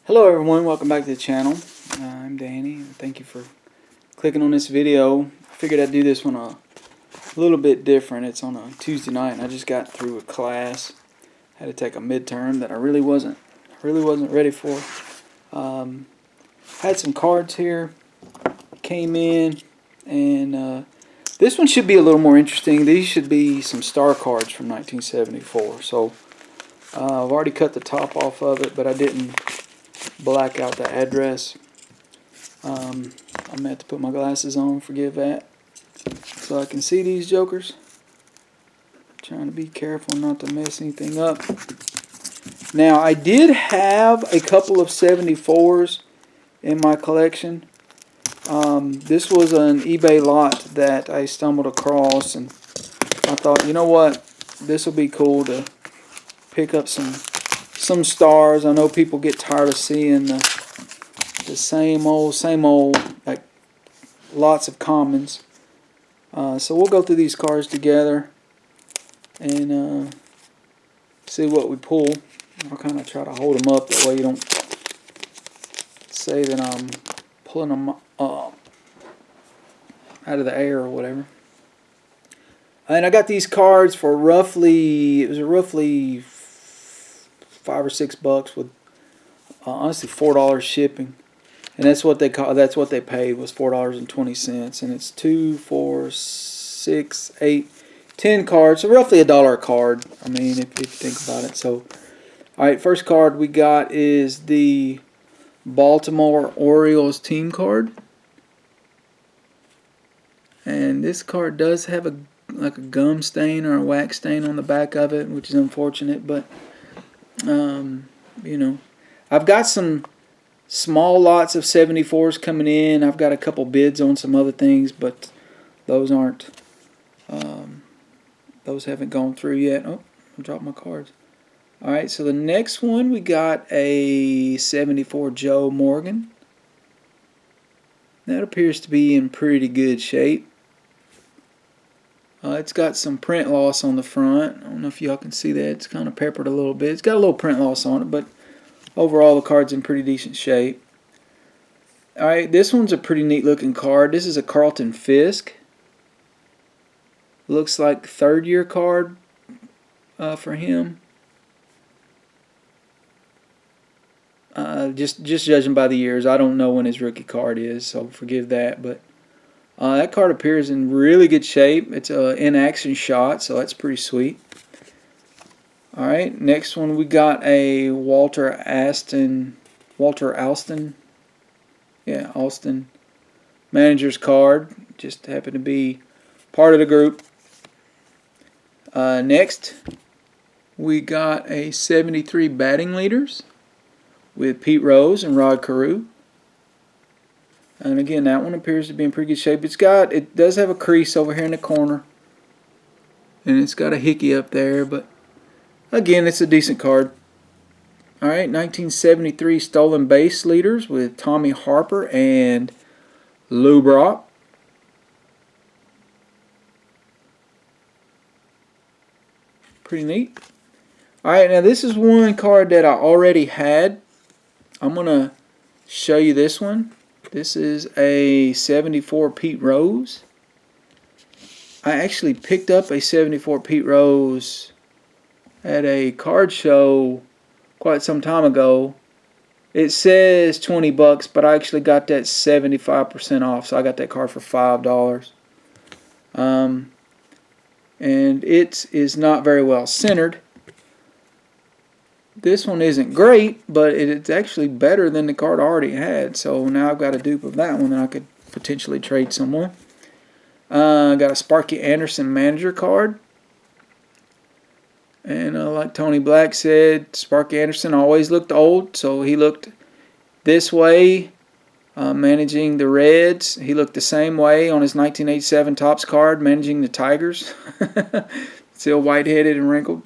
Hello everyone, welcome back to the channel. I'm Danny, and thank you for clicking on this video. I figured I'd do this one a little bit different. It's on a Tuesday night, and I just got through a class. Had to take a midterm that I really wasn't ready for. Had some cards here, came in, and this one should be a little more interesting. These should be some star cards from 1974. So I've already cut the top off of it, but I didn't black out the address. I'm going to have to put my glasses on, forgive that, so I can see these jokers. Trying to be careful not to mess anything up. Now, I did have a couple of 74s in my collection. This was an eBay lot that I stumbled across, and I thought, you know what, this will be cool to pick up some stars. I know people get tired of seeing the same old, like lots of commons. So we'll go through these cards together and see what we pull. I'll kind of try to hold them up, that way you don't say that I'm pulling them out of the air or whatever. And I got these cards for roughly, it was roughly $5 or $6 with honestly $4 shipping, and that's what they paid, was $4.20, and it's 2, 4, 6, 8, 10 cards, so roughly $1 a card. I mean, if you think about it. So, all right, first card we got is the Baltimore Orioles team card, and this card does have a gum stain or a wax stain on the back of it, which is unfortunate, but you know, I've got some small lots of 74s coming in. I've got a couple bids on some other things, but those aren't, those haven't gone through yet. Oh, I dropped my cards. Alright, so the next one we got a 74 Joe Morgan. That appears to be in pretty good shape. It's got some print loss on the front. I don't know if y'all can see that. It's kind of peppered a little bit. It's got a little print loss on it, but overall the card's in pretty decent shape. Alright, this one's a pretty neat looking card. This is a Carlton Fisk. Looks like third year card for him. Just judging by the years. I don't know when his rookie card is, so forgive that, but that card appears in really good shape. It's an in-action shot, so that's pretty sweet. Alright, next one we got a Walter Alston. Yeah, Alston manager's card. Just happened to be part of the group. Next, we got a 73 batting leaders with Pete Rose and Rod Carew. And again, that one appears to be in pretty good shape. It does have a crease over here in the corner, and it's got a hickey up there, but again, it's a decent card. Alright, 1973 stolen base leaders with Tommy Harper and Lou Brock. Pretty neat. Alright, now this is one card that I already had. I'm going to show you this one. This is a 74 Pete Rose. I actually picked up a 74 Pete Rose at a card show quite some time ago. It says $20, but I actually got that 75% off, so I got that card for $5. And it is not very well centered. This one isn't great, but it's actually better than the card I already had. So now I've got a dupe of that one that I could potentially trade someone. Got a Sparky Anderson manager card. And like Tony Black said, Sparky Anderson always looked old, so he looked this way managing the Reds. He looked the same way on his 1987 Topps card managing the Tigers. Still white-headed and wrinkled.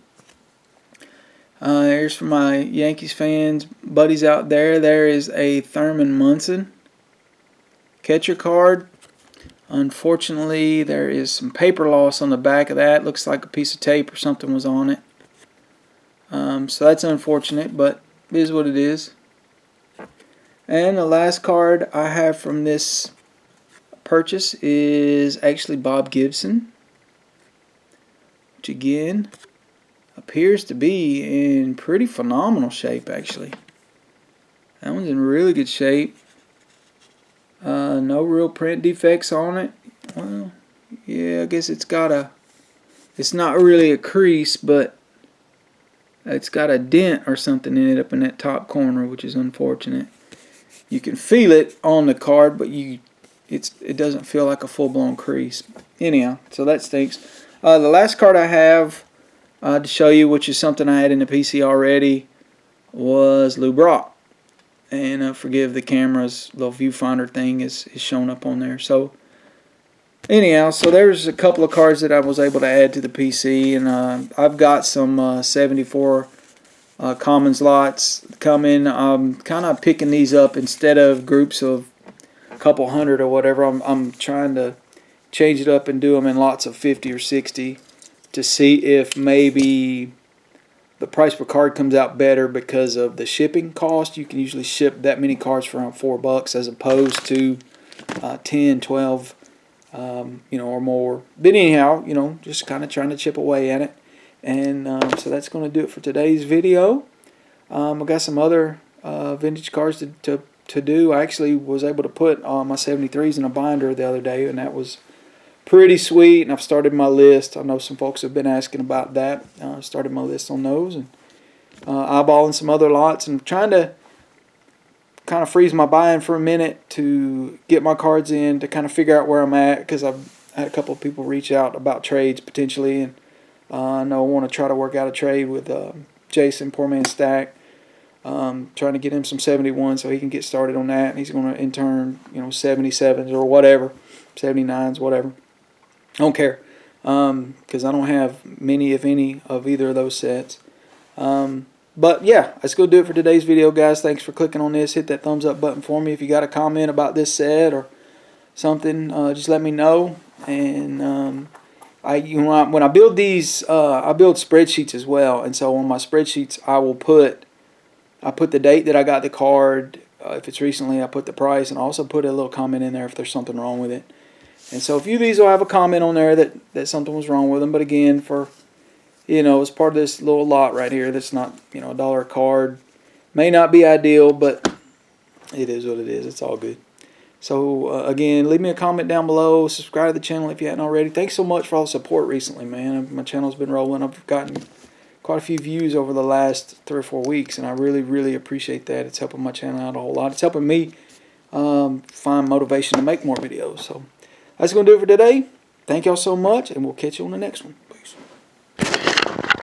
Here's for my Yankees fans, buddies out there. There is a Thurman Munson catcher card. Unfortunately, there is some paper loss on the back of that. Looks like a piece of tape or something was on it. So that's unfortunate, but it is what it is. And the last card I have from this purchase is actually Bob Gibson, which again appears to be in pretty phenomenal shape actually. That one's in really good shape. No real print defects on it. Well, yeah, I guess it's not really a crease, but it's got a dent or something in it up in that top corner, which is unfortunate. You can feel it on the card, but it doesn't feel like a full-blown crease. Anyhow, so that stinks. The last card I have to show you, which is something I had in the PC already, was Lou Brock. And forgive the camera's little viewfinder thing is showing up on there. So anyhow, so there's a couple of cards that I was able to add to the PC, and I've got some 74 commons lots coming. I'm kind of picking these up instead of groups of a couple hundred or whatever. I'm trying to change it up and do them in lots of 50 or 60 to see if maybe the price per card comes out better because of the shipping cost. You can usually ship that many cards for around $4 as opposed to 10, 12, or more. But anyhow, just kind of trying to chip away at it. And so that's going to do it for today's video. I've got some other vintage cards to do. I actually was able to put my 73s in a binder the other day, and that was pretty sweet. And I've started my list. I know some folks have been asking about that. I started my list on those, and eyeballing some other lots, and trying to kind of freeze my buying for a minute to get my cards in to kind of figure out where I'm at, because I've had a couple of people reach out about trades potentially, and I know I want to try to work out a trade with Jason, Poor Man Stack. Trying to get him some 71 so he can get started on that, and he's going to in turn 77s or whatever, 79s, whatever. I don't care, because I don't have many, if any, of either of those sets. But yeah, let's go do it for today's video, guys. Thanks for clicking on this. Hit that thumbs up button for me. If you got a comment about this set or something, just let me know. And when I build these, I build spreadsheets as well. And so on my spreadsheets, I put the date that I got the card. If it's recently, I put the price, and I also put a little comment in there if there's something wrong with it. And so a few of these will have a comment on there that something was wrong with them. But again, as part of this little lot right here, that's not, $1 a card. May not be ideal, but it is what it is. It's all good. So, again, leave me a comment down below. Subscribe to the channel if you hadn't already. Thanks so much for all the support recently, man. My channel's been rolling. I've gotten quite a few views over the last 3 or 4 weeks, and I really, really appreciate that. It's helping my channel out a whole lot. It's helping me find motivation to make more videos. So, that's going to do it for today. Thank y'all so much, and we'll catch you on the next one.